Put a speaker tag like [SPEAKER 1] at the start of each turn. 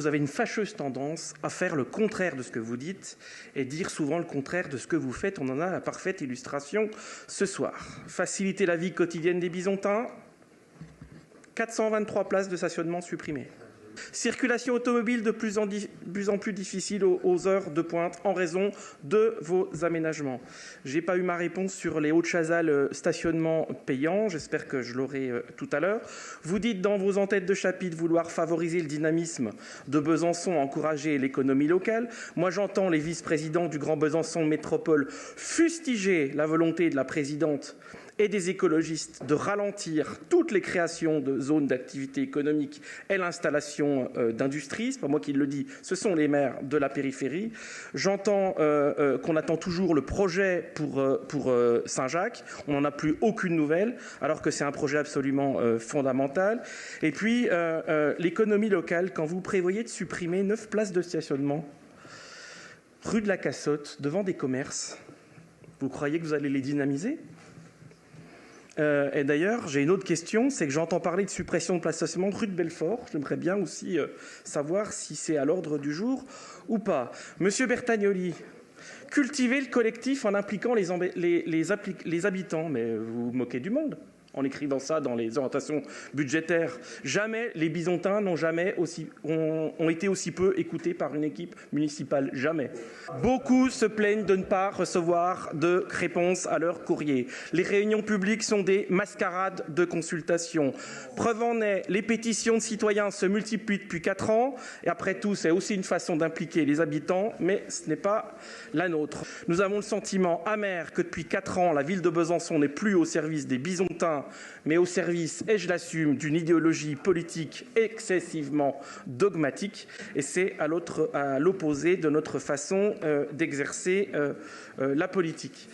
[SPEAKER 1] Vous avez une fâcheuse tendance à faire le contraire de ce que vous dites et dire souvent le contraire de ce que vous faites. On en a la parfaite illustration ce soir. Faciliter la vie quotidienne des Bisontins, 423 places de stationnement supprimées. Circulation automobile de plus en plus difficile aux heures de pointe en raison de vos aménagements. Je n'ai pas eu ma réponse sur les Hauts-de-Chazal stationnement payant. J'espère que je l'aurai tout à l'heure. Vous dites dans vos entêtes de chapitre vouloir favoriser le dynamisme de Besançon, encourager l'économie locale. Moi, j'entends les vice-présidents du Grand Besançon Métropole fustiger la volonté de la présidente et des écologistes de ralentir toutes les créations de zones d'activité économique et l'installation d'industries. Ce n'est pas moi qui le dis, ce sont les maires de la périphérie. J'entends qu'on attend toujours le projet pour Saint-Jacques. On n'en a plus aucune nouvelle, alors que c'est un projet absolument fondamental. Et puis, l'économie locale, quand vous prévoyez de supprimer 9 places de stationnement rue de la Cassotte, devant des commerces, vous croyez que vous allez les dynamiser ? Et d'ailleurs, j'ai une autre question, c'est que j'entends parler de suppression de places de stationnement rue de Belfort. J'aimerais bien aussi savoir si c'est à l'ordre du jour ou pas. Monsieur Bertagnoli, cultiver le collectif en impliquant les habitants. Mais vous vous moquez du monde en écrivant ça dans les orientations budgétaires. Jamais les Bisontins ont été aussi peu écoutés par une équipe municipale. Jamais. Beaucoup se plaignent de ne pas recevoir de réponse à leur courrier. Les réunions publiques sont des mascarades de consultation. Preuve en est, les pétitions de citoyens se multiplient depuis 4 ans. Et après tout, c'est aussi une façon d'impliquer les habitants, mais ce n'est pas la nôtre. Nous avons le sentiment amer que depuis 4 ans, la ville de Besançon n'est plus au service des Bisontins, mais au service, et je l'assume, d'une idéologie politique excessivement dogmatique. Et c'est à l'opposé de notre façon d'exercer la politique.